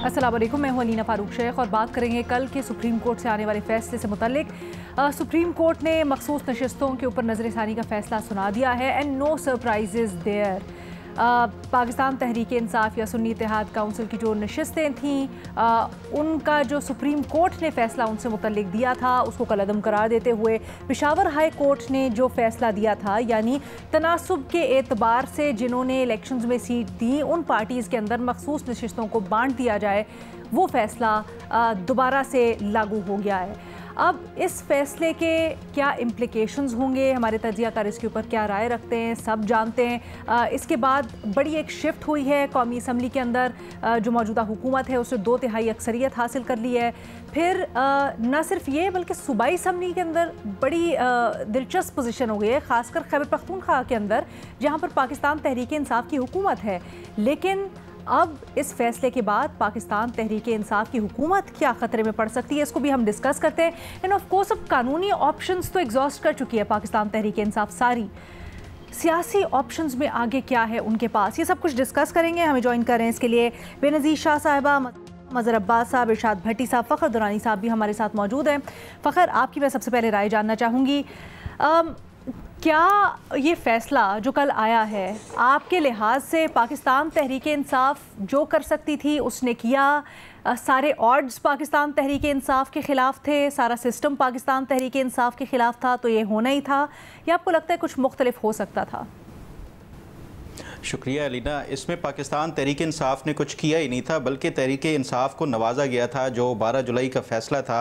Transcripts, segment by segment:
अस्सलाम वालेकुम, मैं हूं अलीना फारूक शेख और बात करेंगे कल के सुप्रीम कोर्ट से आने वाले फैसले से मुतल्लिक। सुप्रीम कोर्ट ने मखसूस नशिस्तों के ऊपर नज़र-ए-सानी का फैसला सुना दिया है and no surprises there. Pakistan Tehreek Insaf या सुन्नी इत्तेहाद काउंसिल की जो नशिस्तें थीं, उनका जो सुप्रीम कोर्ट ने फ़ैसला उनसे मुतल्लिक दिया था उसको कलअदम करार देते हुए पेशावर हाई कोर्ट ने जो फ़ैसला दिया था, यानी तनासुब के एतबार से जिन्होंने इलेक्शंस में सीट दी उन पार्टीज़ के अंदर मखसूस नशिस्तों को बांट दिया जाए, वो फ़ैसला दोबारा से लागू हो गया है। अब इस फैसले के क्या इम्प्लिकेशंस होंगे, हमारे तजियाकार इसके ऊपर क्या राय रखते हैं, सब जानते हैं। इसके बाद बड़ी एक शिफ्ट हुई है कौमी असम्बली के अंदर, जो मौजूदा हुकूमत है उसने 2/3 अक्सरियत हासिल कर ली है। फिर न सिर्फ ये बल्कि सूबाई असम्बली के अंदर बड़ी दिलचस्प पोजीशन हो गई है, ख़ासकर खैबर पख्तूनख्वा के अंदर जहाँ पर पाकिस्तान तहरीक इंसाफ की हुकूमत है। लेकिन अब इस फैसले के बाद पाकिस्तान तहरीक इंसाफ की हुकूमत क्या ख़तरे में पड़ सकती है, इसको भी हम डिस्कस करते हैं। एंड ऑफ कोर्स अब कानूनी ऑप्शंस तो एग्जॉस्ट कर चुकी है पाकिस्तान तहरीक इंसाफ सारी, सियासी ऑप्शंस में आगे क्या है उनके पास, ये सब कुछ डिस्कस करेंगे। हमें ज्वाइन कर रहे हैं इसके लिए बेनज़ीर शाह साहिबा, मज़हर अब्बास साहब, इरशाद भट्टी साहब, फ़खर दुरानी साहब भी हमारे साथ मौजूद हैं। फ़खर, आपकी मैं सबसे पहले राय जानना चाहूँगी, क्या ये फ़ैसला जो कल आया है आपके लिहाज से पाकिस्तान तहरीक इंसाफ जो कर सकती थी उसने किया? सारे ऑड्स पाकिस्तान तहरीक इंसाफ के ख़िलाफ़ थे, सारा सिस्टम पाकिस्तान तहरीक इंसाफ के ख़िलाफ़ था, तो ये होना ही था, या आपको लगता है कुछ मुख्तलिफ हो सकता था? शुक्रिया अलीना। इसमें पाकिस्तान तहरीक इंसाफ ने कुछ किया ही नहीं था, बल्कि तहरीक इंसाफ को नवाजा गया था जो 12 जुलाई का फ़ैसला था।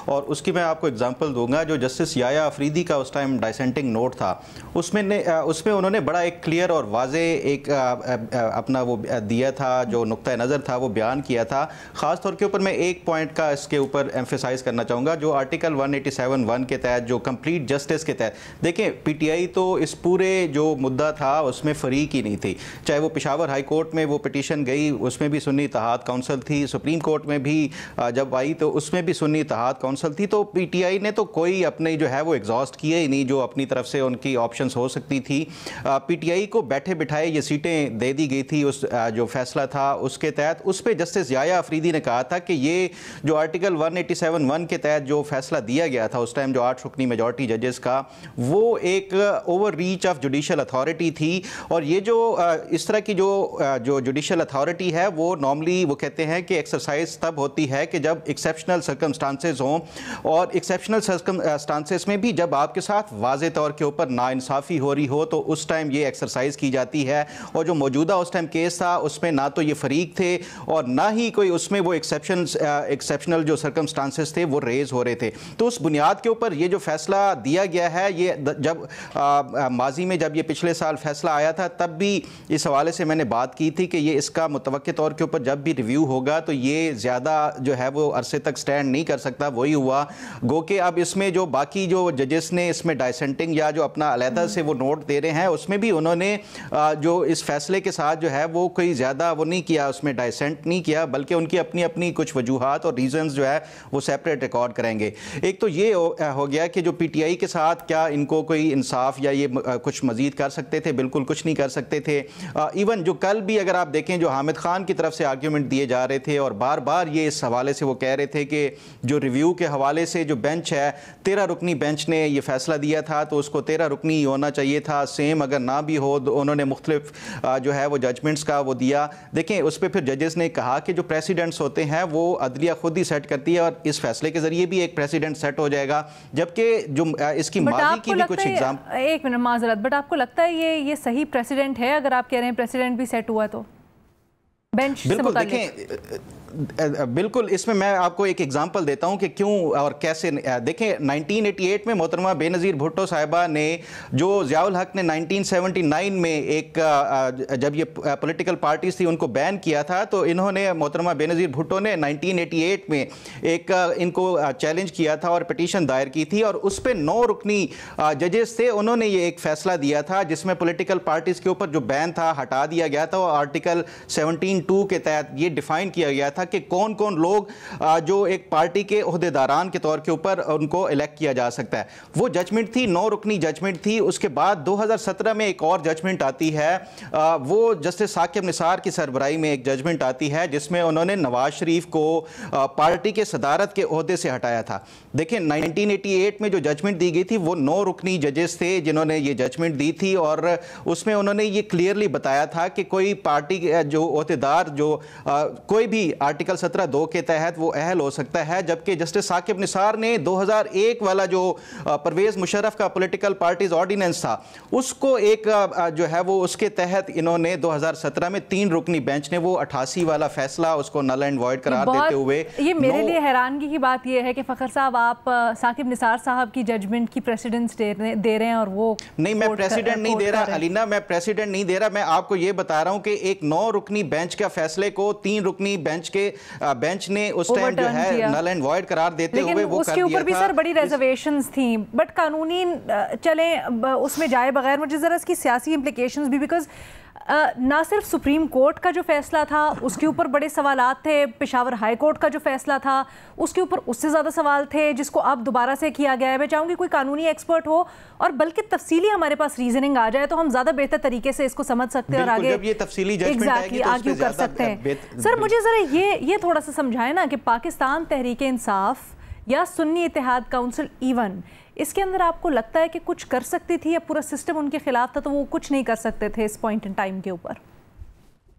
और उसकी मैं आपको एग्जांपल दूंगा, जो जस्टिस याया अफरीदी का उस टाइम डाइसेंटिंग नोट था, उसमें उन्होंने बड़ा एक क्लियर और वाजे एक अपना वो दिया था, जो नुक्ता नज़र था वो बयान किया था। ख़ास तौर के ऊपर मैं एक पॉइंट का इसके ऊपर एम्फेसाइज करना चाहूँगा, जो आर्टिकल 187(1) के तहत, जो कंप्लीट जस्टिस के तहत, देखें PTI तो इस पूरे जो मुद्दा था उसमें फ़रीक ही नहीं थी। चाहे वो पेशावर हाई कोर्ट में वो पिटीशन गई, उसमें भी सुन्नी इत्तेहाद काउंसिल थी, सुप्रीम कोर्ट में भी जब आई तो उसमें भी सुन्नी इत्तेहाद काउंसिल थी। तो PTI ने तो कोई अपने जो है वो एग्जॉस्ट किए ही नहीं, जो अपनी तरफ से उनकी ऑप्शंस हो सकती थी। PTI को बैठे बिठाए ये सीटें दे दी गई थी। उस जो फैसला था उसके तहत उस पर जस्टिस याया अफरीदी ने कहा था कि ये जो आर्टिकल 187(1) के तहत जो फैसला दिया गया था उस टाइम, जो 8 रुकनी मेजॉरिटी जजेस का, वो एक over reach of judicial authority थी। और ये जो इस तरह की जो जुडिशल अथॉरिटी है वो नॉर्मली वो कहते हैं कि एक्सरसाइज तब होती है कि जब एक्सेप्शनल सर्कमस्टांसेस हों, और एक्सेप्शनल सर्कमस्टांसेस में भी जब आपके साथ वाज़े तौर के ऊपर नाइंसाफ़ी हो रही हो तो उस टाइम ये एक्सरसाइज की जाती है। और जो मौजूदा उस टाइम केस था उसमें ना तो ये फरीक थे और ना ही कोई उसमें वो एक्सेप्शनल जो सर्कमस्टांसेस थे वो रेज हो रहे थे। तो उस बुनियाद के ऊपर ये जो फैसला दिया गया है, ये जब माजी में जब ये पिछले साल फैसला आया था तब भी इस हवाले से मैंने बात की थी कि ये इसका मुतवक्के तौर के ऊपर जब भी रिव्यू होगा तो ये ज़्यादा जो है वो अरसे तक स्टैंड नहीं कर सकता। वही हुआ, गो कि अब इसमें जो बाकी जो जजेस ने इसमें डाइसेंटिंग या जो अपना अलहदा से वो नोट दे रहे हैं, उसमें भी उन्होंने जो इस फैसले के साथ जो है वो कोई ज़्यादा वो नहीं किया, उसमें डाइसेंट नहीं किया, बल्कि उनकी अपनी अपनी कुछ वजूहात और रीजंस जो है वो सेपरेट रिकॉर्ड करेंगे। एक तो ये हो गया कि जो PTI के साथ क्या इनको कोई इंसाफ या ये कुछ मजीद कर सकते थे? बिल्कुल कुछ नहीं कर सकते थे। इवन जो कल भी अगर आप देखें, जो हामिद खान की तरफ से आर्ग्यूमेंट दिए जा रहे थे और बार बार ये इस हवाले से वो कह रहे थे कि जो रिव्यू के हवाले से जो बेंच है 13 रुकनी बेंच ने ये फैसला दिया था तो उसको 13 रुकनी होना चाहिए था, सेम अगर ना भी हो तो उन्होंने मुख्तलिफ जो है वो जजमेंट्स का वो दिया। देखें उस पर फिर जजेस ने कहा कि जो प्रेसिडेंट्स होते हैं वो अदलिया खुद ही सेट करती है और इस फैसले के जरिए भी एक प्रेसिडेंट सेट हो जाएगा, जबकि जो इसकी माजी की भी कुछ एग्जाम। एक मिनट माजरत, बट आपको लगता है ये सही प्रेसिडेंट है? अगर आप कह रहे हैं प्रेसिडेंट भी सेट हुआ तो बेंच से मुताल्लिक बिल्कुल, इसमें मैं आपको एक एग्जांपल देता हूं कि क्यों और कैसे। देखें 1988 में मोहतरमा बेनज़ीर भुट्टो साहिबा ने, जो ज़ियाउल हक ने 1979 में एक जब ये पॉलिटिकल पार्टीज थी उनको बैन किया था, तो इन्होंने मोहतरमा बेनज़ीर भुट्टो ने 1988 में एक इनको चैलेंज किया था और पिटीशन दायर की थी और उस पर 9 रुकनी जजेस थे। उन्होंने ये एक फैसला दिया था जिसमें पॉलिटिकल पार्टीज के ऊपर जो बैन था हटा दिया गया था और आर्टिकल 17(2) के तहत ये डिफाइन किया गया था था कि कौन कौन लोग जो एक पार्टी के ओहदेदारान के तौर के ऊपर उनको इलेक्ट किया जा सकता है। वो जजमेंट थी, 9 रुकनी जजमेंट थी। उसके बाद 2017 में एक और जजमेंट आती है, वो जस्टिस साकिब निसार की सरबराही में एक जजमेंट आती है जिसमें उन्होंने नवाज शरीफ को पार्टी के सदारत के ओहदे से हटाया था। देखिए 1988 में जो जजमेंट दी गई थी वो 9 रुकनी जजेस थे जिन्होंने ये जजमेंट दी थी, और उसमें उन्होंने ये क्लियरली बताया था कि कोई पार्टी जो ओहदेदार जो कोई भी आर्टिकल 17(2) के तहत वो अहल हो सकता है। जबकि जस्टिस साकिब निसार ने 2001 वाला जो परवेज मुशर्रफ का पॉलिटिकल पार्टीज ऑर्डिनेंस था उसको एक जो है वो उसके तहत इन्होंने 2017 में 3 रुकनी बेंच ने वो 88 वाला फैसला उसको नल एंड वॉइड करार देते हुए। ये मेरे लिए हैरानगी की बात यह है कि फखर साहब आप साकिब निसार साहब की जजमेंट की प्रेसिडेंस दे रहे हैं और वो नहीं, मैं प्रेसिडेंट नहीं दे रहा अलीना, मैं प्रेसिडेंट नहीं दे रहा। मैं आपको ये बता रहा हूं कि एक 9 रुकनी बेंच का फैसले को 3 रुकनी बेंच ने उस टाइम जो है नल एंड वॉइड करार देते हुए वो उसके ऊपर भी सर बड़ी रिजर्वेशंस थी, बट कानूनी चले उसमें जाए बगैर मुझे जरा इसकी सियासी इंप्लीकेशंस भी, बिकॉज ना सिर्फ सुप्रीम कोर्ट का जो फैसला था उसके ऊपर बड़े सवालात थे, पेशावर हाई कोर्ट का जो फैसला था उसके ऊपर उससे ज़्यादा सवाल थे जिसको अब दोबारा से किया गया है। मैं चाहूँगी कोई कानूनी एक्सपर्ट हो और बल्कि तफसीली हमारे पास रीजनिंग आ जाए तो हम ज़्यादा बेहतर तरीके से इसको समझ सकते हैं और आगे ये तफसीली आर्ग्यू कर सकते हैं। सर मुझे ज़रा ये थोड़ा सा समझाएं ना कि पाकिस्तान तहरीक इंसाफ या सुन्नी इत्तेहाद काउंसिल इवन इसके अंदर आपको लगता है कि कुछ कर सकती थी या पूरा सिस्टम उनके खिलाफ था तो वो कुछ नहीं कर सकते थे इस पॉइंट इन टाइम के ऊपर?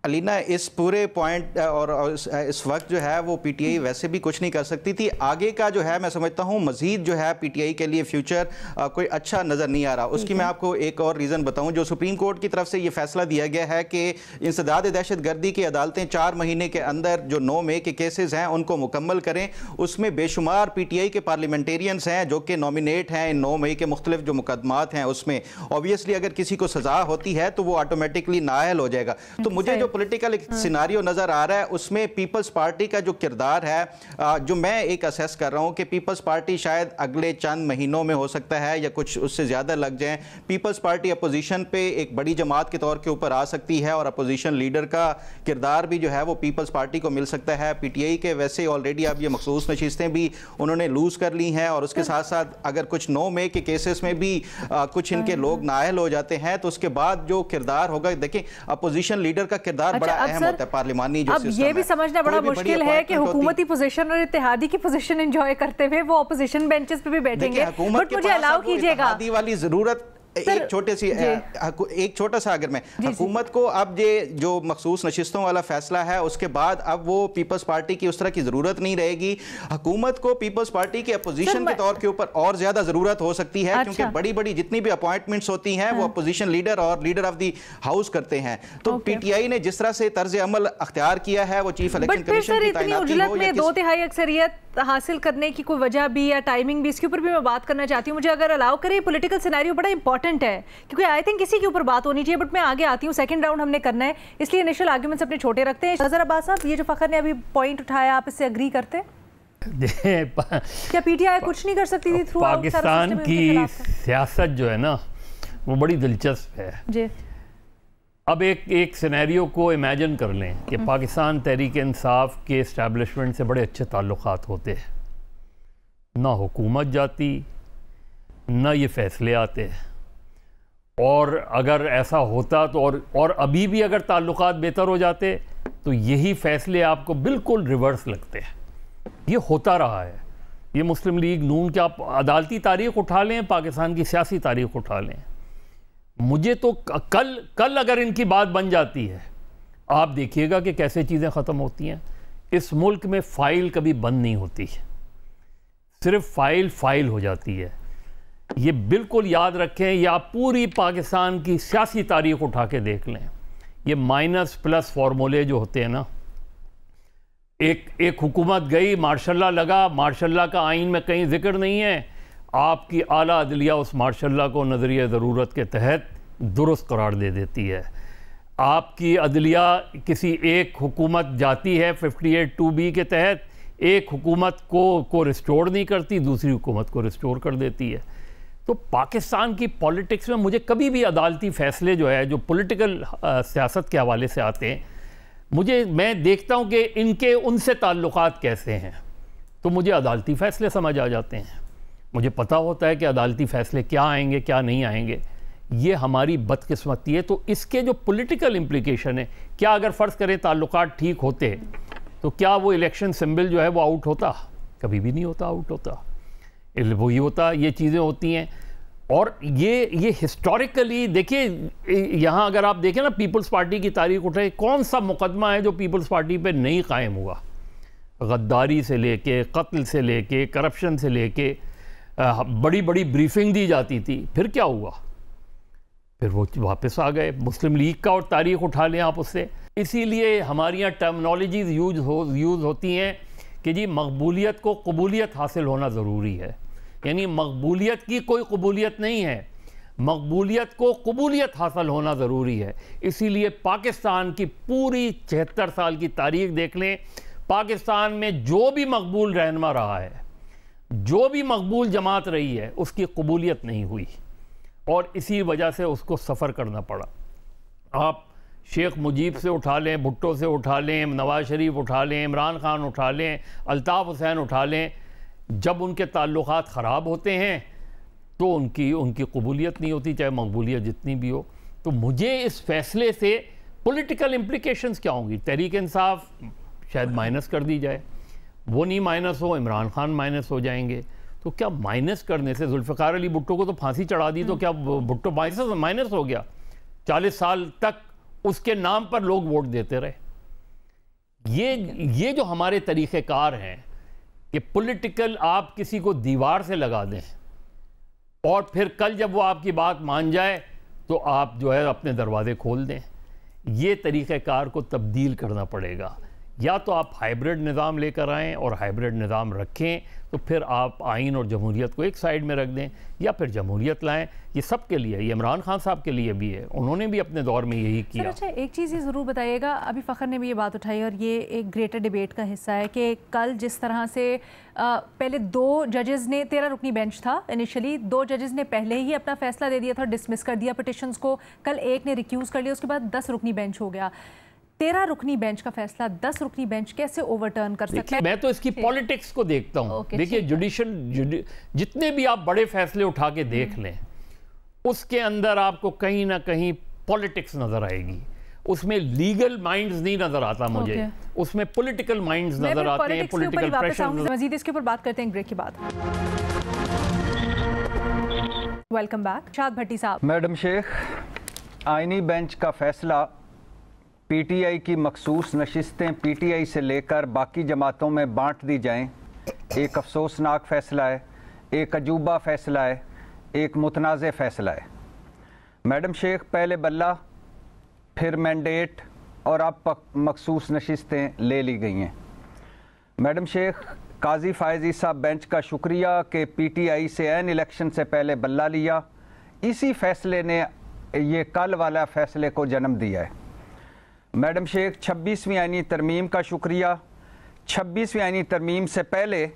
अलीना इस पूरे पॉइंट और इस वक्त जो है वो पीटीआई वैसे भी कुछ नहीं कर सकती थी। आगे का जो है मैं समझता हूँ मजीद जो है पीटीआई के लिए फ्यूचर कोई अच्छा नज़र नहीं आ रहा। उसकी मैं आपको एक और रीज़न बताऊँ। जो सुप्रीम कोर्ट की तरफ से ये फैसला दिया गया है कि इंसदाद दहशत गर्दी की अदालतें 4 महीने के अंदर जो 9 मई के केसेस हैं उनको मुकम्मल करें। उसमें बेशुमार पीटीआई के पार्लियामेंटेरियंस हैं जो कि नॉमिनेट हैं इन 9 मई के मुख्तलिफ जो मुकदमात हैं उसमें। ऑब्वियसली अगर किसी को सज़ा होती है तो वो ऑटोमेटिकली नाअहल हो जाएगा। तो मुझे जो पॉलिटिकल सिनारियो नजर आ रहा है उसमें पीपल्स पार्टी का जो किरदार है जो मैं एक असेस कर रहा हूं कि पीपल्स पार्टी शायद अगले चंद महीनों में हो सकता है या कुछ उससे ज्यादा लग जाए, पीपल्स पार्टी अपोजिशन पे एक बड़ी जमात के तौर के ऊपर आ सकती है और अपोजिशन लीडर का किरदार भी जो है वो पीपल्स पार्टी को मिल सकता है। पीटीआई के वैसे ऑलरेडी अब ये मखसूस नशिस्तें भी उन्होंने लूज कर ली हैं और उसके साथ साथ अगर कुछ 9 मई के केसेस में भी कुछ इनके लोग नाअहल हो जाते हैं तो उसके बाद जो किरदार होगा, देखें अपोजिशन लीडर का किरदार बड़ा अहम होता है पार्लिमानी जो अब ये भी समझना बड़ा मुश्किल है कि हुकूमती पोजीशन और इत्तेहादी की पोजीशन एंजॉय करते हुए वो अपोजिशन बेंचेस पे भी बैठेंगे। बट मुझे अलाउ कीजिएगा वाली जरूरत एक छोटा सा अगर मैं हुकूमत को अब ये जो मखसूस नशिस्तों वाला फैसला है उसके बाद अब वो पीपल्स पार्टी की उस तरह की जरूरत नहीं रहेगी। हुकूमत को पीपल्स पार्टी के अपोजिशन के तौर के ऊपर और ज्यादा जरूरत हो सकती है क्योंकि बड़ी बड़ी जितनी भी अपॉइंटमेंट्स होती हैं वो अपोजिशन लीडर और लीडर ऑफ द हाउस करते हैं। तो पीटीआई ने जिस तरह से तर्ज अमल अख्तियार किया है वो चीफ इलेक्शन कमीशन की तैनाती हो या 2/3 अक्सरियत हासिल करने की कोई वजह भी या टाइमिंग भी, इसके ऊपर भी मैं बात करना चाहती हूँ। मुझे अगर अलाउ करें, पॉलिटिकल सिनेरियो बड़ा इंपॉर्टेंट है क्योंकि आई थिंक इसी के ऊपर बात होनी चाहिए, बट मैं आगे आती हूँ। सेकंड राउंड हमने करना है इसलिए इनिशियल आर्गुमेंट्स अपने छोटे रखते हैं। नजर अब्बास साहब, ये जो फखर ने अभी पॉइंट उठाया आप इससे एग्री करते हैं? क्या पीटीआई कुछ नहीं कर सकती थी? थ्रू पाकिस्तान की सियासत जो है ना वो बड़ी दिलचस्प है जी। अब एक सिनेरियो को इमेजिन कर लें कि पाकिस्तान तहरीक इंसाफ के इस्टेब्लिशमेंट से बड़े अच्छे ताल्लुकात होते हैं, ना हुकूमत जाती ना ये फैसले आते, और अगर ऐसा होता तो और अभी भी अगर ताल्लुकात बेहतर हो जाते तो यही फैसले आपको बिल्कुल रिवर्स लगते हैं। ये होता रहा है। ये मुस्लिम लीग नून की आप अदालती तारीख उठा लें, पाकिस्तान की सियासी तारीख उठा लें, मुझे तो कल अगर इनकी बात बन जाती है आप देखिएगा कि कैसे चीज़ें ख़त्म होती हैं। इस मुल्क में फ़ाइल कभी बंद नहीं होती, सिर्फ फाइल हो जाती है। ये बिल्कुल याद रखें, या आप पूरी पाकिस्तान की सियासी तारीख उठा के देख लें, ये माइनस प्लस फार्मूले जो होते हैं ना, एक हुकूमत गई, मार्शल्ला लगा, मार्शल्ला का आइन में कहीं जिक्र नहीं है, आपकी आला अदलिया उस मार्शल्ला को नज़रिए ज़रूरत के तहत दुरुस्त करार दे देती है। आपकी अदलिया किसी एक हुकूमत जाती है 58(2)B के तहत, एक हुकूमत को रिस्टोर नहीं करती, दूसरी हुकूमत को रिस्टोर कर देती है। तो पाकिस्तान की पॉलिटिक्स में मुझे कभी भी अदालती फ़ैसले जो है जो पॉलिटिकल सियासत के हवाले से आते हैं, मैं देखता हूं कि इनके उनसे ताल्लुकात कैसे हैं, तो मुझे अदालती फ़ैसले समझ आ जाते हैं। मुझे पता होता है कि अदालती फ़ैसले क्या आएंगे क्या नहीं आएंगे। ये हमारी बदकिस्मती है। तो इसके जो पॉलिटिकल इम्प्लीकेशन है, क्या अगर फ़र्ज़ करें ताल्लुकात ठीक होते तो क्या वो इलेक्शन सिंबल जो है वो आउट होता? कभी भी नहीं होता, आउट होता। वही होता, ये चीज़ें होती हैं। और ये हिस्टोरिकली देखिए, यहाँ अगर आप देखें ना, पीपल्स पार्टी की तारीख उठाए, कौन सा मुकदमा है जो पीपल्स पार्टी पे नहीं कायम हुआ? गद्दारी से लेके, कत्ल से लेके, करप्शन से लेके, बड़ी बड़ी ब्रीफिंग दी जाती थी। फिर क्या हुआ? फिर वो वापस आ गए। मुस्लिम लीग का और तारीख उठा लें आप उससे। इसीलिए हमारी यहाँ टर्मिनोलॉजीज़ यूज़ होती हैं कि जी मकबूलियत को कबूलियत हासिल होना ज़रूरी है। यानी मकबूलियत की कोई कबूलियत नहीं है, मकबूलियत को कबूलियत हासिल होना ज़रूरी है। इसीलिए पाकिस्तान की पूरी 76 साल की तारीख देख लें, पाकिस्तान में जो भी मकबूल रहनुमा रहा है, जो भी मकबूल जमात रही है, उसकी कबूलियत नहीं हुई और इसी वजह से उसको सफ़र करना पड़ा। आप शेख मुजीब से उठा लें, भुट्टो से उठा लें, नवाज शरीफ उठा लें, इमरान खान उठा लें, अल्ताफ़ हुसैन उठा लें, जब उनके ताल्लुकात ख़राब होते हैं तो उनकी कबूलियत नहीं होती, चाहे मकबूलियत जितनी भी हो। तो मुझे इस फैसले से पॉलिटिकल इम्प्लिकेशंस क्या होंगी? तहरीक इंसाफ शायद माइनस कर दी जाए, वो नहीं माइनस हो, इमरान खान माइनस हो जाएंगे। तो क्या माइनस करने से, जुल्फ़िकार अली भुट्टो को तो फांसी चढ़ा दी, तो क्या भुट्टो माइनस हो गया? 40 साल तक उसके नाम पर लोग वोट देते रहे। ये जो हमारे तरीक़ेकार हैं कि पॉलिटिकल, आप किसी को दीवार से लगा दें और फिर कल जब वो आपकी बात मान जाए तो आप जो है अपने दरवाजे खोल दें, ये तरीक़ेकार को तब्दील करना पड़ेगा। या तो आप हाइब्रिड निज़ाम लेकर आएँ और हाइब्रिड निज़ाम रखें, तो फिर आप आइन और जमहूरियत को एक साइड में रख दें, या फिर जमहूरियत लाएं। ये सब के लिए, ये इमरान खान साहब के लिए भी है, उन्होंने भी अपने दौर में यही किया। अच्छा, एक चीज़ ये ज़रूर बताइएगा, अभी फ़खर ने भी ये बात उठाई और ये एक ग्रेटर डिबेट का हिस्सा है कि कल जिस तरह से पहले 2 जजेस ने, 13 रुकनी बेंच था इनिशियली, 2 जजेस ने पहले ही अपना फैसला दे दिया था, डिसमिस कर दिया पिटिशंस को, कल एक ने रिक्यूज़ कर लिया, उसके बाद 10 रुकनी बेंच हो गया। 13 रुकनी बेंच का फैसला 10 रुकनी बेंच कैसे ओवरटर्न कर सकता है? मैं तो इसकी पॉलिटिक्स को देखता हूँ। देखिए, जुडिशल जितने भी आप बड़े फैसले उठा के देख लें, उसके अंदर आपको कहीं ना कहीं पॉलिटिक्स नजर आएगी। उसमें लीगल माइंड्स नहीं नजर आता मुझे, उसमें पॉलिटिकल माइंड्स नजर आते हैं, पॉलिटिकल प्रेशर। मजीद इसके ऊपर बात करते हैं ब्रेक के बाद। वेलकम बैक शाद भट्टी साहब। मैडम शेख, आईनी बेंच का फैसला पीटीआई की मखसूस नशिस्तें पीटीआई से लेकर बाकी जमातों में बांट दी जाएं, एक अफसोसनाक फ़ैसला है, एक अजूबा फ़ैसला है, एक मुतनाज़ फ़ैसला है। मैडम शेख, पहले बल्ला, फिर मैंडेट और अब मखसूस नशिस्तें ले ली गई हैं। मैडम शेख, काजी फ़ायज़ी साहब बेंच का शुक्रिया कि पीटीआई से एन इलेक्शन से पहले बल्ला लिया। इसी फ़ैसले ने ये कल वाला फ़ैसले को जन्म दिया है। मैडम शेख, 26वीं आईनी तरमीम का शुक्रिया। 26वीं आईनी तरमीम से पहले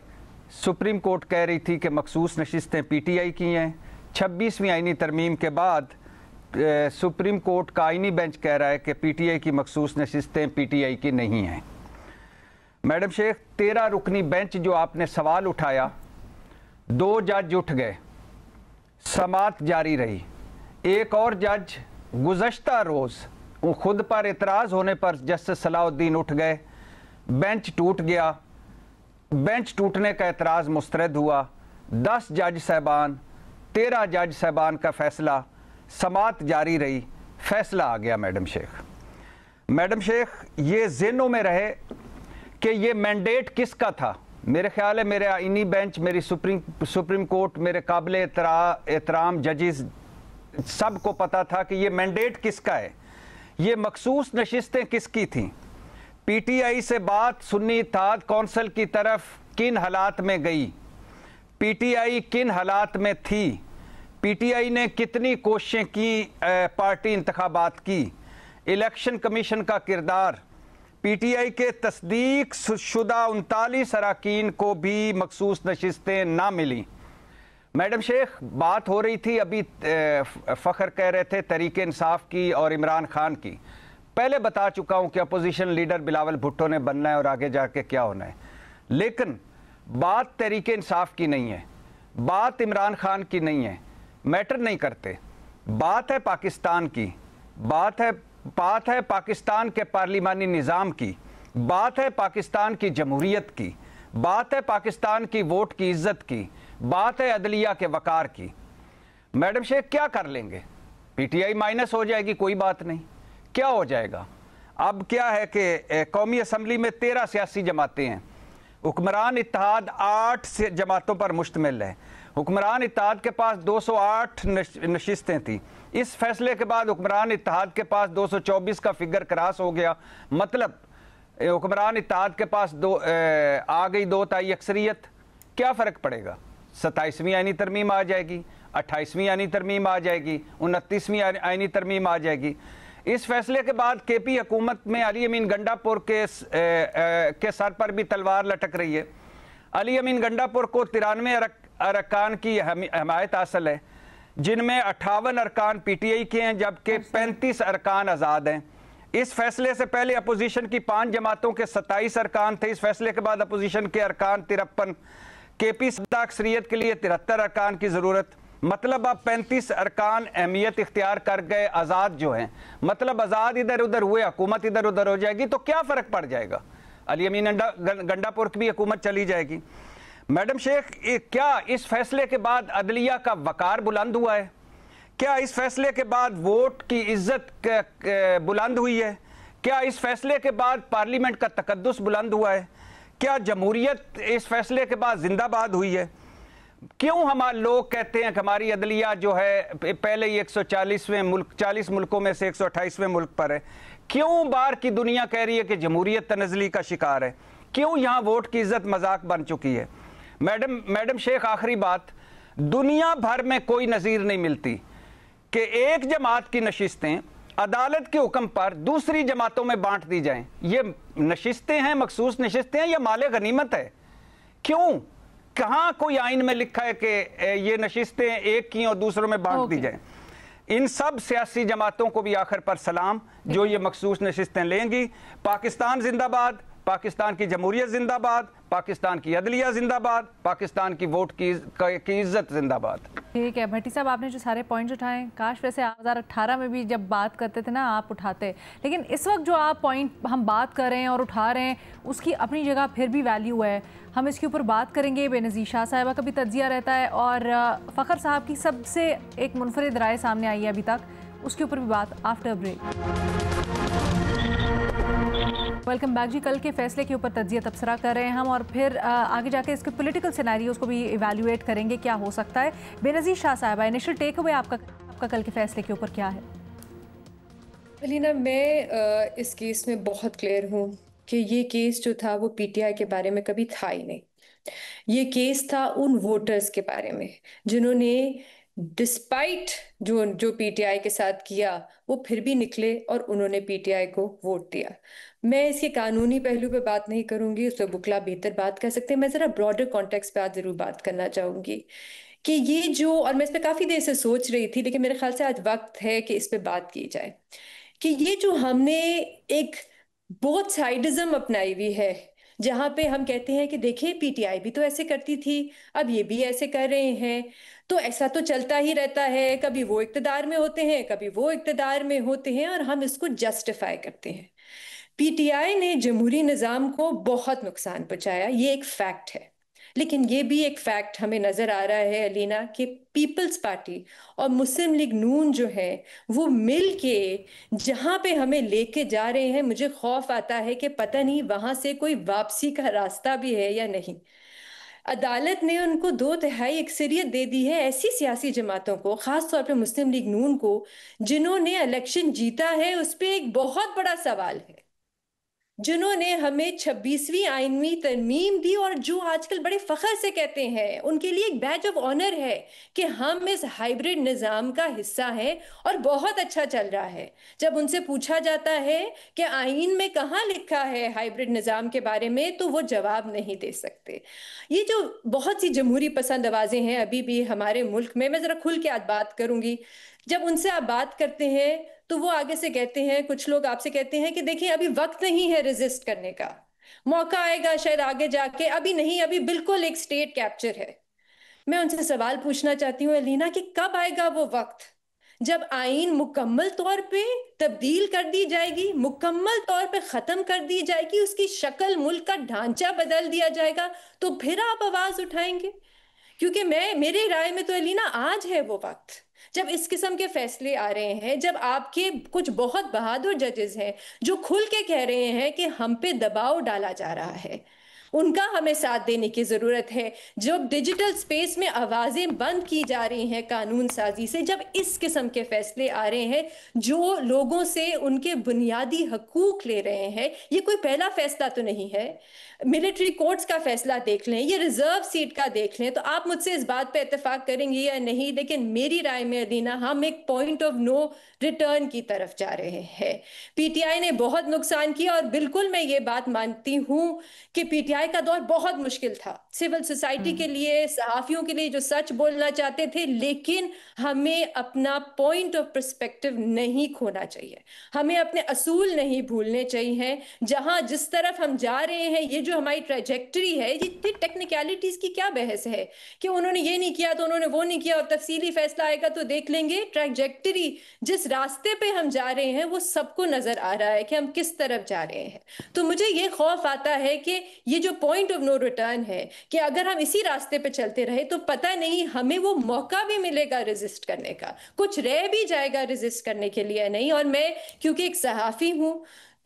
सुप्रीम कोर्ट कह रही थी कि मखसूस नशिस्तें पीटीआई की हैं। 26वीं आईनी तरमीम के बाद सुप्रीम कोर्ट का आईनी बेंच कह रहा है कि पीटीआई की मखसूस नशिस्तें पीटीआई की नहीं हैं। मैडम शेख, 13 रुकनी बेंच जो आपने सवाल उठाया, 2 जज उठ गए, समात जारी रही। एक और जज गुज़श्ता रोज़ खुद पर इतराज़ होने पर जस्टिस सलाउद्दीन उठ गए, बेंच टूट गया। बेंच टूटने का एतराज़ मुस्तरद हुआ। 10 जज साहबान, 13 जज साहबान का फ़ैसला, समात जारी रही, फ़ैसला आ गया। मैडम शेख, ये ज़हनों में रहे कि ये मैंडेट किसका था। मेरे ख्याल है मेरे आईनी बेंच, मेरी सुप्रीम कोर्ट, मेरे काबिल एहतराम जजेस, सबको पता था कि ये मैंडेट किसका है, ये मखसूस नशिस्तें किसकी थीं। पीटीआई से बात सुन्नी इत्तेहाद कौंसिल की तरफ किन हालात में गई, पीटीआई किन हालात में थी, पीटीआई ने कितनी कोशिशें की पार्टी इंतखाबात की, इलेक्शन कमीशन का किरदार, पीटीआई के तस्दीक शुदा 39 अरकान को भी मखसूस नशिस्तें ना मिली। मैडम शेख, बात हो रही थी, अभी फ़खर कह रहे थे तहरीक इंसाफ की और इमरान खान की। पहले बता चुका हूं कि अपोजिशन लीडर बिलावल भुट्टो ने बनना है और आगे जाके क्या होना है। लेकिन बात तहरीक इंसाफ की नहीं है, बात इमरान खान की नहीं है, मैटर नहीं करते। बात है पाकिस्तान की, बात है पाकिस्तान के पार्लिमानी निज़ाम की, बात है पाकिस्तान की जमहूरियत की, बात है पाकिस्तान की वोट की इज्जत की, बात है अदलिया के वकार की। मैडम शेख क्या कर लेंगे? पीटीआई माइनस हो जाएगी, कोई बात नहीं। क्या हो जाएगा? अब क्या है कि कौमी असम्बली में 13 सियासी जमातें हैं, हुक्मरान इत्तेहाद 8 जमातों पर मुश्तमिल है। हुक्मरान इत्तेहाद के पास 208 नशिस्तें थी। इस फैसले के बाद हुक्मरान इत्तेहाद के पास 224 का फिगर क्रॉस हो गया। मतलब हुक्मरान इत्तेहाद के पास आ गई 2 ताई अक्सरियत। क्या फ़र्क पड़ेगा? 27वीं आईनी तरमीम आ जाएगी, 28वीं आईनी तरमीम आ जाएगी, 29वीं आईनी तरमीम आ जाएगी। इस फैसले के बाद केपी हुकूमत में अली अमीन गंडापुर के सर पर भी तलवार लटक रही है। अली अमीन गंडापुर को 93 अरकान की हमायत हासिल है, जिनमें 58 अरकान पीटीआई के हैं, जबकि 35 अरकान आज़ाद हैं। इस फैसले से पहले अपोजिशन की 5 जमातों के 27 अरकान थे। इस फैसले के बाद अपोजिशन के अरकान 53। केपी सदा अक्सरियत के लिए 73 अरकान की ज़रूरत। मतलब अब 35 अरकान अहमियत इख्तियार कर गए, आज़ाद जो हैं। मतलब आज़ाद इधर उधर हुए, हुकूमत इधर उधर हो जाएगी, तो क्या फ़र्क पड़ जाएगा? अली अमीन गंडापुर की भी हुकूमत चली जाएगी। मैडम शेख, क्या इस फैसले के बाद अदलिया का वकार बुलंद हुआ है? क्या इस फैसले के बाद वोट की इज्जत बुलंद हुई है? क्या इस फैसले के बाद पार्लियामेंट का तकद्दुस बुलंद हुआ है? क्या जमहूरियत इस फैसले के बाद जिंदाबाद हुई है? क्यों हमारे लोग कहते हैं कि हमारी अदलिया जो है पहले ही 140वें मुल्क, 40 मुल्कों में से 128वें मुल्क पर है? क्यों बाहर की दुनिया कह रही है कि जमहूरियत तनज़ली का शिकार है? क्यों यहाँ वोट की इज्जत मजाक बन चुकी है? मैडम शेख, आखिरी बात, दुनिया भर में कोई नज़ीर नहीं मिलती कि एक जमात की नशिस्तें अदालत के हुक्म पर दूसरी जमातों में बांट दी जाएं। ये नशिस्तें हैं, मखसूस नशिस्तें हैं, या माले गनीमत है? क्यों? कहाँ कोई आइन में लिखा है कि ये नशिस्तें एक की और दूसरों में बांट दी जाएं? इन सब सियासी जमातों को भी आखिर पर सलाम, जो ये मखसूस नशिस्तें लेंगी। पाकिस्तान जिंदाबाद, पाकिस्तान की जमहूरियत जिंदाबाद, पाकिस्तान की अदलिया जिंदाबाद, पाकिस्तान की वोट की इज्जत जिंदाबाद। ठीक है भट्टी साहब, आपने जो सारे पॉइंट्स उठाए, काश वैसे 2018 में भी जब बात करते थे ना आप उठाते, लेकिन इस वक्त जो आप पॉइंट हम बात कर रहे हैं और उठा रहे हैं उसकी अपनी जगह फिर भी वैल्यू है। हम इसके ऊपर बात करेंगे। बेनज़ीर शाह साहिबा का भी तज्जिया रहता है और फ़खर साहब की सबसे एक मुनफरिद राय सामने आई है अभी तक, उसके ऊपर भी बात आफ्टर ब्रेक। वेलकम बैक जी। कल के फैसले के ऊपर तज्जिया तबसरा कर रहे हैं हम और फिर आगे जाके इसके पॉलिटिकल सिनेरियोज को भी इवैल्यूएट करेंगे, क्या हो सकता है। बेनज़ीर शाह साहिबा, इनिशियल टेक अवे आपका कल के फैसले के ऊपर क्या है? अलीना, मैं इस केस में बहुत क्लियर हूँ कि ये केस जो था वो पीटीआई के बारे में कभी था ही नहीं। ये केस था उन वोटर्स के बारे में जिन्होंने डिस्पाइट जो पीटीआई के साथ किया वो फिर भी निकले और उन्होंने पीटीआई को वोट दिया। मैं इसके कानूनी पहलू पे बात नहीं करूंगी, उस पर बुकला बेहतर बात कर सकते हैं। मैं जरा ब्रॉडर कॉन्टेक्स्ट पे आज जरूर बात करना चाहूंगी कि ये जो, और मैं इस पर काफी देर से सोच रही थी, लेकिन मेरे ख्याल से आज वक्त है कि इस पे बात की जाए कि ये जो हमने एक बोथ साइडिज्म अपनाई हुई है, जहां पे हम कहते हैं कि देखिए पीटीआई भी तो ऐसे करती थी, अब ये भी ऐसे कर रहे हैं, तो ऐसा तो चलता ही रहता है, कभी वो इक्तदार में होते हैं कभी वो इक्तदार में होते हैं, और हम इसको जस्टिफाई करते हैं। पीटीआई ने जमहूरी निज़ाम को बहुत नुकसान पहुंचाया, ये एक फैक्ट है। लेकिन ये भी एक फैक्ट हमें नजर आ रहा है अलीना कि पीपल्स पार्टी और मुस्लिम लीग नून जो है वो मिल के जहां पे हमें लेके जा रहे हैं, मुझे खौफ आता है कि पता नहीं वहां से कोई वापसी का रास्ता भी है या नहीं। अदालत ने उनको 2/3 अक्सरियत दे दी है ऐसी सियासी जमातों को, खास तौर पे मुस्लिम लीग नून को, जिन्होंने इलेक्शन जीता है। उस पर एक बहुत बड़ा सवाल है, जिन्होंने हमें 26वीं आईनवी तरमीम दी और जो आजकल बड़े फख्र से कहते हैं, उनके लिए एक बैज ऑफ ऑनर है कि हम इस हाइब्रिड निज़ाम का हिस्सा हैं और बहुत अच्छा चल रहा है। जब उनसे पूछा जाता है कि आईन में कहाँ लिखा है हाइब्रिड निज़ाम के बारे में, तो वो जवाब नहीं दे सकते। ये जो बहुत सी जमहूरी पसंद आवाज़ें हैं अभी भी हमारे मुल्क में, मैं ज़रा खुल के आज बात करूंगी, जब उनसे आप बात करते हैं तो वो आगे से कहते हैं, कुछ लोग आपसे कहते हैं कि देखिए अभी वक्त नहीं है रेजिस्ट करने का, मौका आएगा शायद आगे जाके, अभी नहीं, अभी बिल्कुल एक स्टेट कैप्चर है। मैं उनसे सवाल पूछना चाहती हूँ अलीना कि कब आएगा वो वक्त जब आईन मुकम्मल तौर पे तब्दील कर दी जाएगी, मुकम्मल तौर पे खत्म कर दी जाएगी, उसकी शक्ल, मुल्क का ढांचा बदल दिया जाएगा, तो फिर आप आवाज उठाएंगे? क्योंकि मेरी राय में तो अलीना आज है वो वक्त जब इस किस्म के फैसले आ रहे हैं, जब आपके कुछ बहुत बहादुर जजेस हैं जो खुल के कह रहे हैं कि हम पे दबाव डाला जा रहा है, उनका हमें साथ देने की जरूरत है। जब डिजिटल स्पेस में आवाजें बंद की जा रही हैं कानून साजी से, जब इस किस्म के फैसले आ रहे हैं जो लोगों से उनके बुनियादी हकूक ले रहे हैं, ये कोई पहला फैसला तो नहीं है। मिलिट्री कोर्ट्स का फैसला देख लें, ये रिजर्व सीट का देख लें, तो आप मुझसे इस बात पे इत्तेफाक करेंगे या नहीं, लेकिन मेरी राय में अलीना हम एक पॉइंट ऑफ नो रिटर्न की तरफ जा रहे हैं। पीटीआई ने बहुत नुकसान किया और बिल्कुल मैं ये बात मानती हूं कि पीटीआई का दौर बहुत मुश्किल था सिविल सोसाइटी के लिए, सहाफियों के लिए जो सच बोलना चाहते थे, लेकिन हमें अपना पॉइंट ऑफ पर्सपेक्टिव नहीं खोना चाहिए, हमें अपने असूल नहीं भूलने चाहिए। जहां जिस तरफ हम जा रहे हैं, ये जो हमारी ट्रैजेक्टरी है, ये टेक्निकलिटीज की क्या बहस है कि उन्होंने ये नहीं किया तो उन्होंने वो नहीं किया और तफसीली फैसला आएगा तो देख लेंगे। ट्रैजेक्टरी, जिस रास्ते पे हम जा रहे हैं, वो सबको नजर आ रहा है कि हम किस तरफ जा रहे हैं। तो मुझे ये खौफ आता है कि ये जो पॉइंट ऑफ नो रिटर्न है, कि अगर हम इसी रास्ते पे चलते रहे तो पता नहीं हमें वो मौका भी मिलेगा रेजिस्ट करने का, कुछ रह भी जाएगा रेजिस्ट करने के लिए नहीं। और मैं क्योंकि एक सहाफी हूं,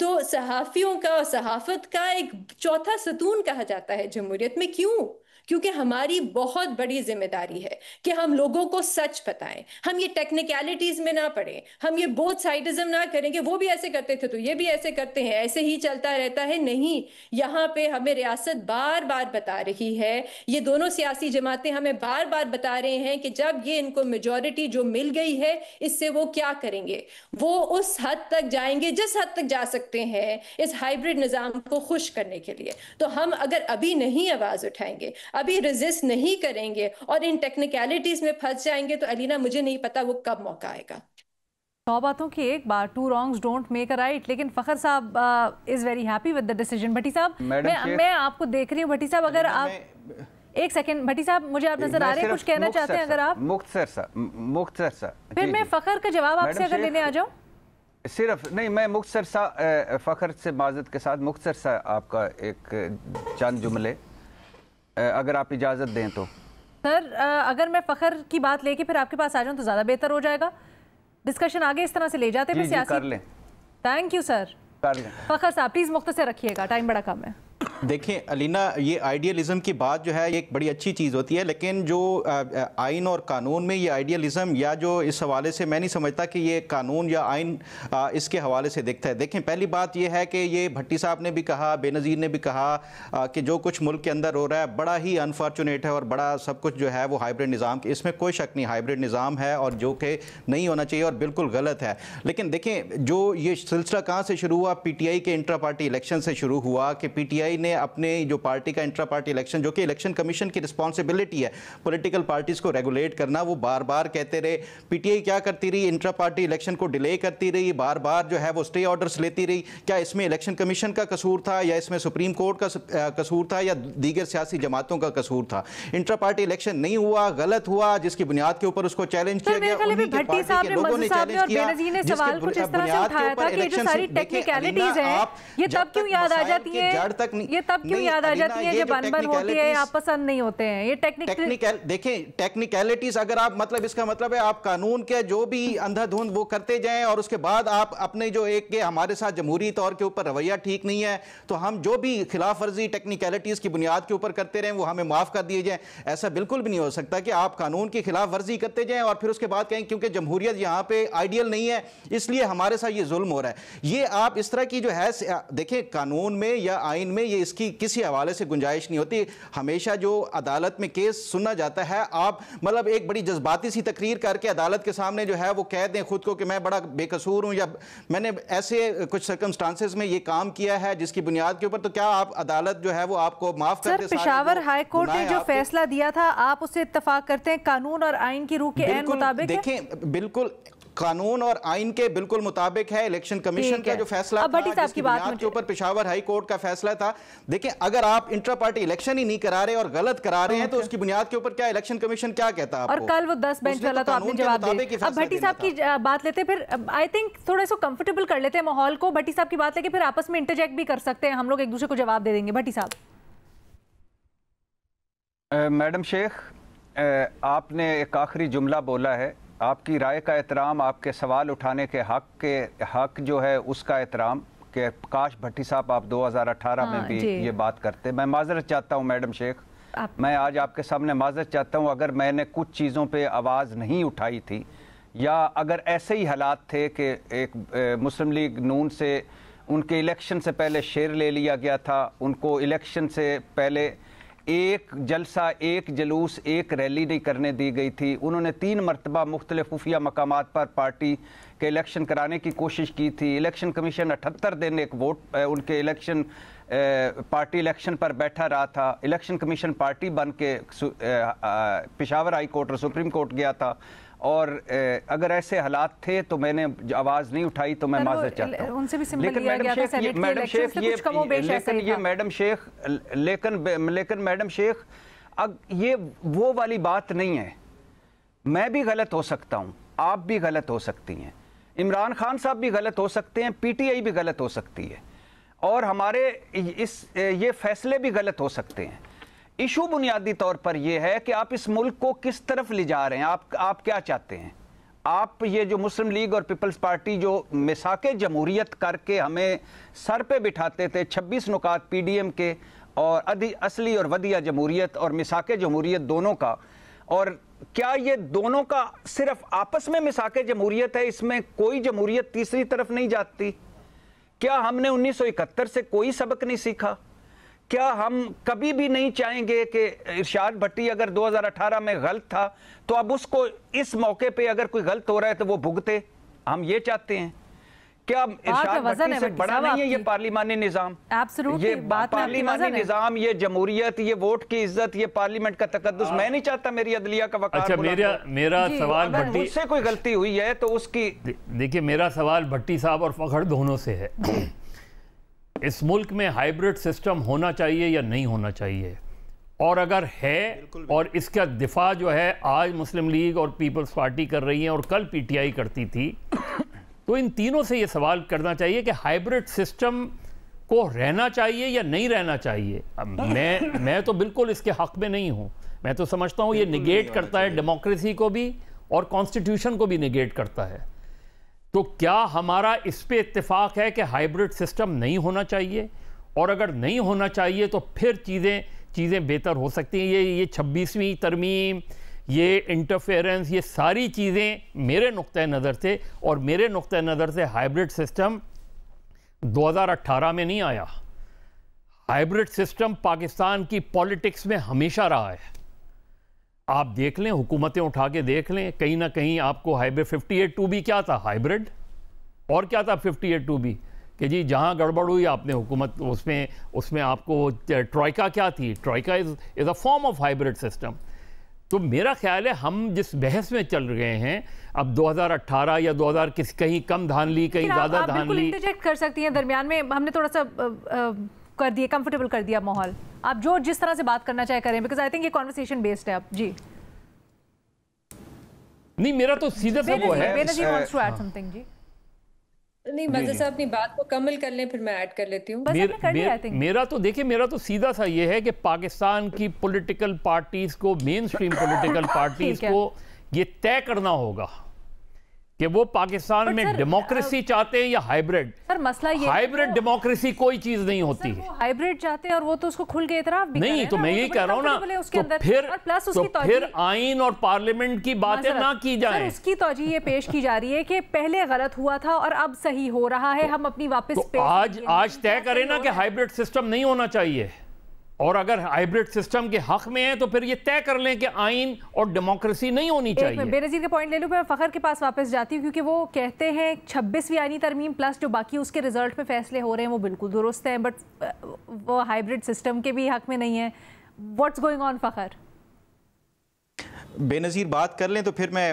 तो सहाफियों का और सहाफत का एक चौथा सतून कहा जाता है जमहूरियत में। क्यों? क्योंकि हमारी बहुत बड़ी जिम्मेदारी है कि हम लोगों को सच बताएं, हम ये टेक्निकलिटीज में ना पड़े, हम ये बोथ साइडिज्म ना करें कि वो भी ऐसे करते थे तो ये भी ऐसे करते हैं, ऐसे ही चलता रहता है। नहीं, यहाँ पे हमें रियासत बार बार बता रही है, ये दोनों सियासी जमातें हमें बार बार बता रहे हैं कि जब ये इनको मेजॉरिटी जो मिल गई है, इससे वो क्या करेंगे, वो उस हद तक जाएंगे जिस हद तक जा सकते हैं इस हाइब्रिड निजाम को खुश करने के लिए। तो हम अगर अभी नहीं आवाज उठाएंगे, अभी रेजिस्ट नहीं करेंगे और इन टेक्निकलिटीज में फंस जाएंगे, तो अलीना मुझे नहीं पता वो कब मौका आएगा। 100 बातों की एक बार, 2 wrongs don't make a right। लेकिन फखर साहब is very happy with the decision. Bhatti साहब, मैं आपको देख रही हूँ। भट्टी साहब, अगर आप एक सेकंड, भट्टी साहब मुझे आप नजर आ रहे हैं, कुछ कहना चाहते हैं? अगर आप मुख्तसर सा फिर मैं फखर का जवाब आपसे अगर लेने आ जाऊं। सिर्फ नहीं, मैं मुख्तसर सा फखर से माजरत के साथ मुख्तसर सा आपका एक चंद जुमले अगर आप इजाजत दें तो। सर, अगर मैं फखर की बात लेके फिर आपके पास आ जाऊं तो ज्यादा बेहतर हो जाएगा। डिस्कशन आगे इस तरह से ले जाते हैं सियासी। कर लें। Thank you sir. कर लें। फखर साहब प्लीज मुख्तसर रखिएगा, टाइम बड़ा कम है। देखिए अलीना, ये आइडियलिज्म की बात जो है ये एक बड़ी अच्छी चीज़ होती है, लेकिन जो आइन और कानून में ये आइडियलिज्म या जो इस हवाले से मैं नहीं समझता कि ये कानून या आइन इसके हवाले से दिखता है। देखें, पहली बात ये है कि ये भट्टी साहब ने भी कहा, बेनज़ीर ने भी कहा कि जो कुछ मुल्क के अंदर हो रहा है बड़ा ही अनफॉर्चुनेट है और बड़ा सब कुछ जो है वो हाइब्रिड निज़ाम, इसमें कोई शक नहीं हाइब्रिड निज़ाम है और जो कि नहीं होना चाहिए और बिल्कुल गलत है। लेकिन देखें, जो ये सिलसिला कहाँ से शुरू हुआ, पीटीआई के इंट्रा पार्टी इलेक्शन से शुरू हुआ कि पीटीआई ने अपने जो पार्टी का इंट्रा पार्टी इलेक्शन, जो कि इलेक्शन कमीशन की रिस्पॉन्सिबिलिटी है पॉलिटिकल पार्टीज को रेगुलेट करना, वो बार बार कहते रहे। पीटीआई क्या करती रही, इंट्रा पार्टी इलेक्शन को डिले करती रही, बार बार जो है वो स्टे ऑर्डर्स लेती रही। क्या इसमें इलेक्शन कमीशन का कसूर था या इसमें सुप्रीम कोर्ट का कसूर था या दीगर सियासी जमातों का कसूर था? इंट्रा पार्टी इलेक्शन नहीं हुआ, गलत हुआ, जिसकी बुनियाद के ऊपर उसको चैलेंज किया गया, उन्हीं के पार्टी के लोगों ने चैलेंज किया, जिसके बुनियाद के ऊपर इलेक्शन। टेक्निकलिटीज हैं, ये तब क्यों याद आ जाती है, जड़ तक ये तब क्यों याद आ जाती है जब अनबन होती है, आप पसंद नहीं होते हैं ये टेक्निकल। देखें, टेक्निकलिटीज अगर आप मतलब इसका मतलब है आप कानून के जो भी अंधाधुंध वो करते जाएं और उसके बाद आप अपने जो एक के हमारे साथ जमहूरी तौर के ऊपर रवैया ठीक नहीं है तो हम जो भी खिलाफ वर्जी टेक्निकलिटीज की बुनियाद के ऊपर करते रहें वो हमें माफ कर दिए जाए। ऐसा बिल्कुल भी नहीं हो सकता कि आप कानून की खिलाफ वर्जी करते जाएं और फिर उसके बाद कहें क्योंकि जमहूरियत यहाँ पे आइडियल नहीं है इसलिए हमारे साथ ये जुल्म हो रहा है। ये आप इस तरह की जो है, देखें, कानून में या आइन में ये इसकी किसी हवाले से गुंजाइश नहीं होती। हमेशा जो अदालत में केस सुना जाता है, आप मतलब एक बड़ी जज्बाती सी तकरीर करके अदालत के सामने जो है वो कह दें खुद को कि मैं बड़ा बेकसूर हूं या मैंने ऐसे कुछ सर्कमस्टांसेस में ये काम किया है जिसकी बुनियाद के ऊपर, तो क्या आप अदालत जो है वो आपको माफ कर दे? पेशावर हाई कोर्ट ने जो फैसला दिया था आप उससे इत्तेफाक करते हैं कानून और आइन की रूह के ऐन मुताबिक? देखें, बिल्कुल कानून और आइन के बिल्कुल मुताबिक है। इलेक्शन कमीशन का जो फैसला था, जिसकी बुनियाद के ऊपर पेशावर हाई कोर्ट का फैसला था। देखिए, अगर आप इंट्रा पार्टी इलेक्शन ही नहीं करा रहे और गलत करा रहे हैं तो उसकी बुनियाद के ऊपर क्या इलेक्शन कमीशन क्या कहता है? और कल वो 10 बेंच वाला तो आपने जवाब दिया। अब भट्टी साहब की बात लेते, फिर आई थिंक थोड़ा सा कंफर्टेबल कर लेते हैं माहौल को। भट्टी साहब की बात लेके फिर आपस में इंटरजेक्ट भी कर सकते हैं, हम लोग एक दूसरे को जवाब दे देंगे। भट्टी साहब। मैडम शेख, आपने एक आखिरी जुमला बोला है, आपकी राय का एहतराम, आपके सवाल उठाने के हक जो है उसका एहतराम, कि काश भट्टी साहब आप 2018 में भी ये बात करते। मैं माजरत चाहता हूँ मैडम शेख, मैं आज आपके सामने माजरत चाहता हूँ अगर मैंने कुछ चीज़ों पे आवाज़ नहीं उठाई थी, या अगर ऐसे ही हालात थे कि एक मुस्लिम लीग नून से उनके इलेक्शन से पहले शेयर ले लिया गया था, उनको इलेक्शन से पहले एक जलसा, एक जुलूस, एक रैली नहीं करने दी गई थी। उन्होंने 3 मरतबा मुख्तलिफ खुफिया मकामात पर पार्टी के इलेक्शन कराने की कोशिश की थी। इलेक्शन कमीशन 78 दिन एक वोट उनके इलेक्शन पार्टी इलेक्शन पर बैठा रहा था। इलेक्शन कमीशन पार्टी बन के पेशावर हाई कोर्ट और सुप्रीम कोर्ट गया था। और अगर ऐसे हालात थे तो मैंने आवाज़ नहीं उठाई, तो मैं माजरत चाहता हूँ। लेकिन मैडम शेख ये वो वाली बात नहीं है। मैं भी गलत हो सकता हूँ, आप भी गलत हो सकती हैं, इमरान खान साहब भी गलत हो सकते हैं, पीटीआई भी गलत हो सकती है, और हमारे ये फैसले भी गलत हो सकते हैं। इशू बुनियादी तौर पर यह है कि आप इस मुल्क को किस तरफ ले जा रहे हैं, आप क्या चाहते हैं। आप ये जो मुस्लिम लीग और पीपल्स पार्टी जो मिसाके जमहूरियत करके हमें सर पे बिठाते थे, 26 नुकात पीडीएम के और असली और वदिया जमहूरियत और मिसाके जमहूरियत दोनों का, और क्या ये दोनों का सिर्फ आपस में मिसाके जमहूरियत है, इसमें कोई जमहूरियत तीसरी तरफ नहीं जाती? क्या हमने 1971 से कोई सबक नहीं सीखा? क्या हम कभी भी नहीं चाहेंगे कि इरशाद भट्टी अगर 2018 में गलत था तो अब उसको इस मौके पे अगर कोई गलत हो रहा है तो वो भुगते? हम ये चाहते हैं? क्या इरशाद भट्टी से बड़ा नहीं है ये पार्लिमानी निज़ाम? ये पार्लिमानी निज़ाम, ये जमहूरियत, ये वोट की इज्जत, ये पार्लियामेंट का तकद्दुस। मैं नहीं चाहता मेरी अदलिया का वकार। अच्छा, मेरा सवाल भट्टी, मुझसे कोई गलती हुई है तो उसकी, देखिए मेरा सवाल भट्टी साहब और फखर दोनों से है। इस मुल्क में हाइब्रिड सिस्टम होना चाहिए या नहीं होना चाहिए? और अगर है और इसका दिफा जो है आज मुस्लिम लीग और पीपल्स पार्टी कर रही है और कल पीटीआई करती थी, तो इन तीनों से ये सवाल करना चाहिए कि हाइब्रिड सिस्टम को रहना चाहिए या नहीं रहना चाहिए। मैं तो बिल्कुल इसके हक में नहीं हूँ। मैं तो समझता हूँ ये निगेट करता है डेमोक्रेसी को भी और कॉन्स्टिट्यूशन को भी निगेट करता है। तो क्या हमारा इस पे इत्तेफाक है कि हाइब्रिड सिस्टम नहीं होना चाहिए? और अगर नहीं होना चाहिए तो फिर चीज़ें बेहतर हो सकती हैं। ये 26वीं तरमीम, ये इंटरफेरेंस, ये सारी चीज़ें मेरे नुक्ते नज़र से, और मेरे नुक्ते नज़र से हाइब्रिड सिस्टम 2018 में नहीं आया। हाइब्रिड सिस्टम पाकिस्तान की पॉलिटिक्स में हमेशा रहा है। आप देख लें, हुकूमतें उठा के देख लें, कहीं ना कहीं आपको हाइब्रिड 58-2B क्या था? हाइब्रिड। और क्या था 58-2B? कि जी जहां गड़बड़ हुई आपने हुकूमत, उसमें आपको ट्रॉइका क्या थी? Troika is a form of hybrid system. तो मेरा ख्याल है हम जिस बहस में चल रहे हैं अब 2018 या 2000 कहीं कम धान ली, कहीं ज़्यादा धान ली, इंटरजेक्ट कर सकती हैं दरमियान में। हमने थोड़ा सा कर दिया, कंफर्टेबल कर दिया माहौल। आप जो जिस तरह से बात करना चाहे करें, बिकॉज आई थिंक ये कॉन्वर्सेशन बेस्ड है। आप जी नहीं, मेरा तो सीधा सा वो है। Benazir wants to add something. जी नहीं, मज़र साहब अपनी बात को कमल कर लें, फिर मैं ऐड कर लेती हूँ। मेरा तो देखिए, मेरा तो सीधा सा ये है कि पाकिस्तान की पॉलिटिकल पार्टीज को, मेन स्ट्रीम पॉलिटिकल पार्टीज को ये तय करना होगा कि वो पाकिस्तान में डेमोक्रेसी चाहते हैं या हाइब्रिड। सर मसला ये, हाइब्रिड डेमोक्रेसी कोई चीज नहीं होती है। हाइब्रिड चाहते हैं और वो तो उसको खुल के इतराफ भी नहीं, तो मैं यही कह रहा हूँ ना, तो फिर आइन और पार्लियामेंट की बातें ना की जाए। उसकी तौजीह ये पेश की जा रही है कि पहले गलत हुआ था और अब सही हो रहा है, हम अपनी वापस आज तय करें ना कि हाइब्रिड सिस्टम नहीं होना चाहिए, और अगर हाइब्रिड सिस्टम के हक में है तो फिर ये तय कर लें कि आइन और डेमोक्रेसी नहीं होनी चाहिए। बेनजीर का पॉइंट ले लूं, मैं फखर के पास वापस जाती हूँ, क्योंकि वो कहते हैं 26वीं आईनी तरमीम प्लस जो बाकी उसके रिजल्ट में फैसले हो रहे हैं वो बिल्कुल दुरुस्त हैं, बट वो हाइब्रिड सिस्टम के भी हक में नहीं है। व्हाट्स गोइंग ऑन फखर? बेनज़ीर बात कर लें तो फिर मैं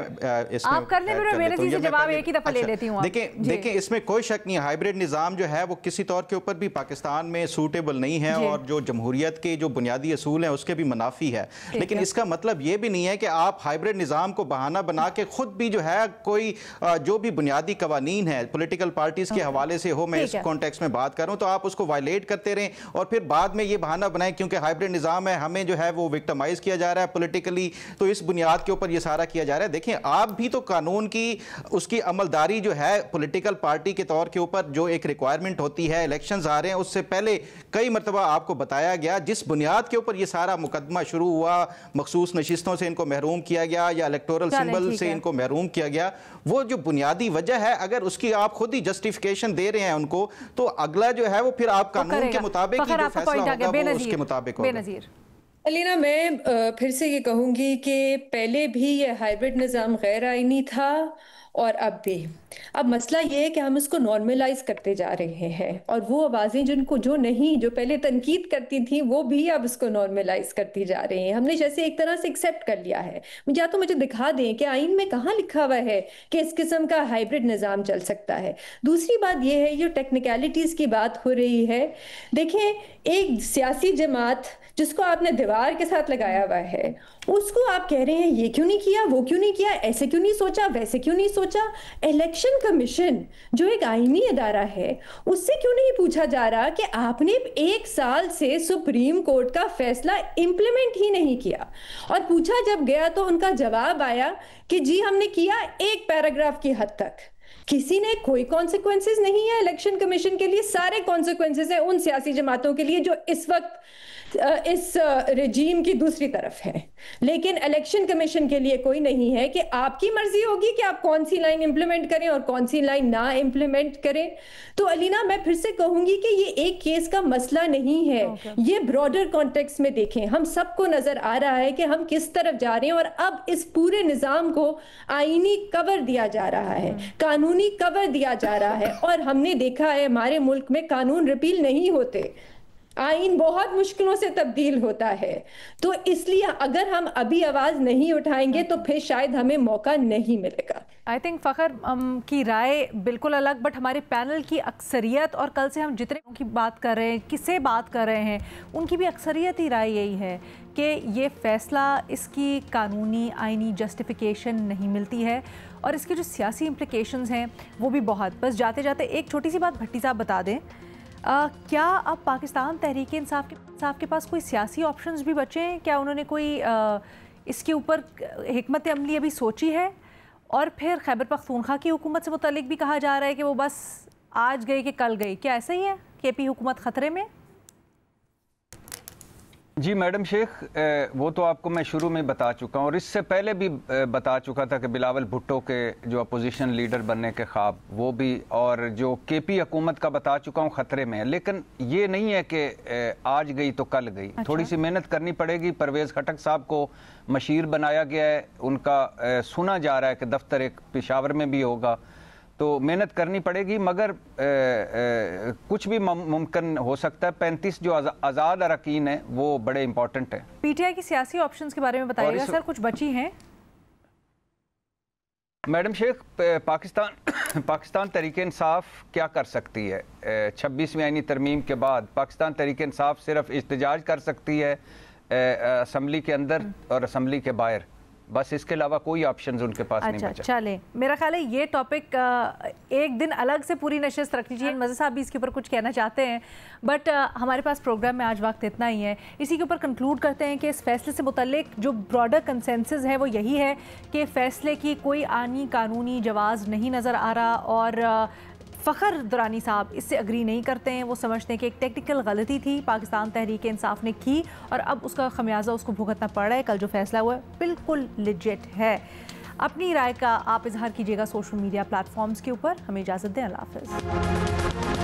इसमें आप कर लें, फिर बेनज़ीर से जवाब एक ही दफ़ा ले लेती हूँ। देखें इसमें कोई शक नहीं, हाइब्रिड निज़ाम जो है वो किसी तौर के ऊपर भी पाकिस्तान में सूटेबल नहीं है और जो जमहूरियत के जो बुनियादी असूल हैं उसके भी मुनाफी है। लेकिन इसका मतलब ये भी नहीं है कि आप हाइब्रिड निज़ाम को बहाना बना के खुद भी जो है कोई जो भी बुनियादी कवानीन है पोलिटिकल पार्टीज़ के हवाले से हो, मैं इस कॉन्टेक्स्ट में बात कर रहा हूँ, तो आप उसको वायलेट करते रहें और फिर बाद में ये बहाना बनाएं क्योंकि हाइब्रिड निज़ाम है, हमें जो है वो विक्टिमाइज किया जा रहा है पॉलिटिकली, तो इस बुनियाद के ऊपर ये सारा किया जा रहा है। देखिए आप भी तो कानून की उसकी अमलदारी जो है पॉलिटिकल पार्टी के तौर के ऊपर जो एक रिक्वायरमेंट होती है, इलेक्शंस आ रहे हैं, उससे पहले कई मरतबा आपको बताया गया जिस बुनियाद के ऊपर ये सारा मुकदमा शुरू हुआ, मखसूस नशिस्तों से इनको महरूम किया गया या इलेक्टोरल सिंबल से इनको महरूम किया गया, वो जो बुनियादी वजह है अगर उसकी आप खुद ही जस्टिफिकेशन दे रहे हैं उनको, तो अगला जो है वो फिर आप कानून के मुताबिक ही जो फैसला होगा वो उसके मुताबिक होगा। अलीना, मैं फिर से ये कहूँगी कि पहले भी ये हाइब्रिड निज़ाम गैर आईनी था और अब भी। अब मसला ये है कि हम इसको नॉर्मलाइज करते जा रहे हैं और वो आवाज़ें जिनको जो पहले तनकीद करती थी वो भी अब इसको नॉर्मलाइज करती जा रही हैं। हमने जैसे एक तरह से एक्सेप्ट कर लिया है। या तो मुझे दिखा दें कि आइन में कहाँ लिखा हुआ है कि इस किस्म का हाइब्रिड निज़ाम चल सकता है। दूसरी बात ये है, ये टेक्निकलिटीज़ की बात हो रही है। देखें, एक सियासी जमात जिसको आपने दीवार के साथ लगाया हुआ है उसको आप कह रहे हैं ये क्यों नहीं किया, वो क्यों नहीं किया, ऐसे क्यों नहीं सोचा, वैसे क्यों नहीं सोचा। इलेक्शन कमीशन जो एक आईनी अदारा है उससे क्यों नहीं पूछा जा रहा कि आपने 1 साल से सुप्रीम कोर्ट का फैसला इंप्लीमेंट ही नहीं किया। और पूछा जब गया तो उनका जवाब आया कि जी हमने किया एक पैराग्राफ की हद तक। किसी ने कोई कॉन्सिक्वेंसेस नहीं है इलेक्शन कमीशन के लिए, सारे कॉन्सिक्वेंसेस है उन सियासी जमातों के लिए जो इस वक्त इस रेजीम की दूसरी तरफ है, लेकिन इलेक्शन कमीशन के लिए कोई नहीं है कि आपकी मर्जी होगी कि आप कौन सी लाइन इंप्लीमेंट करें और कौन सी लाइन ना इंप्लीमेंट करें। तो अलीना, मैं फिर से कहूंगी कि ये एक केस का मसला नहीं है, ये ब्रॉडर कॉन्टेक्स्ट में देखें। हम सबको नजर आ रहा है कि हम किस तरफ जा रहे हैं और अब इस पूरे निजाम को आईनी कवर दिया जा रहा है, कानूनी कवर दिया जा रहा है। और हमने देखा है हमारे मुल्क में कानून रिपील नहीं होते, आइन बहुत मुश्किलों से तब्दील होता है। तो इसलिए अगर हम अभी आवाज नहीं उठाएंगे तो फिर शायद हमें मौका नहीं मिलेगा। आई थिंक फ़खर की राय बिल्कुल अलग, बट हमारे पैनल की अक्सरियत और कल से हम जितने की बात कर रहे हैं, किससे बात कर रहे हैं, उनकी भी अक्सरियत ही राय यही है कि ये फ़ैसला, इसकी कानूनी आइनी जस्टिफिकेशन नहीं मिलती है और इसके जो सियासी इम्प्लिकेशंस हैं वो भी बहुत। बस जाते जाते एक छोटी सी बात भट्टी साहब बता दें, क्या अब पाकिस्तान तहरीक इंसाफ के पास कोई सियासी ऑप्शंस भी बचे हैं? क्या उन्होंने कोई इसके ऊपर हिकमत अमली अभी सोची है? और फिर खैबर पख्तूनख्वा की हुकूमत से मुतालिक भी कहा जा रहा है कि वो बस आज गई कि कल गई, क्या ऐसा ही है? केपी हुकूमत ख़तरे में? जी मैडम शेख, वो तो आपको मैं शुरू में बता चुका हूँ और इससे पहले भी बता चुका था कि बिलावल भुट्टो के जो अपोजिशन लीडर बनने के ख्वाब वो भी, और जो केपी हुकूमत का बता चुका हूँ ख़तरे में है। लेकिन ये नहीं है कि आज गई तो कल गई। अच्छा। थोड़ी सी मेहनत करनी पड़ेगी। परवेज़ खटक साहब को मशीर बनाया गया है, उनका सुना जा रहा है कि दफ्तर एक पेशावर में भी होगा, तो मेहनत करनी पड़ेगी। मगर कुछ भी मुमकिन हो सकता है। 35 जो आज़ाद अरकान है वो बड़े इंपॉर्टेंट है। पीटीआई की सियासी ऑप्शंस के बारे में बताइएगा सर, कुछ बची हैं? मैडम शेख, पाकिस्तान तहरीक इंसाफ क्या कर सकती है? 26वीं आईनी तरमीम के बाद पाकिस्तान तहरीक इंसाफ सिर्फ एहतजाज कर सकती है असम्बली के अंदर और असम्बली के बाहर, बस इसके अलावा कोई ऑप्शंस उनके पास नहीं बचा। चले, मेरा ख्याल है ये टॉपिक एक दिन अलग से पूरी नशिस्त रखनी चाहिए। मज़े साहब भी इसके ऊपर कुछ कहना चाहते हैं, बट हमारे पास प्रोग्राम में आज वक्त इतना ही है। इसी के ऊपर कंक्लूड करते हैं कि इस फैसले से मुतल्लिक जो ब्रॉडर कंसेंसस है वो यही है कि फ़ैसले की कोई आनी कानूनी जवाज़ नहीं नज़र आ रहा और फ़खर दुरानी साहब इससे अग्री नहीं करते हैं। वो समझते हैं कि एक टेक्निकल गलती थी पाकिस्तान तहरीक इंसाफ ने की और अब उसका खमियाजा उसको भुगतना पड़ रहा है। कल जो फैसला हुआ है बिल्कुल लिजिट है। अपनी राय का आप इजहार कीजिएगा सोशल मीडिया प्लेटफॉर्म्स के ऊपर। हमें इजाज़त दें, अल्लाह हाफ़िज़।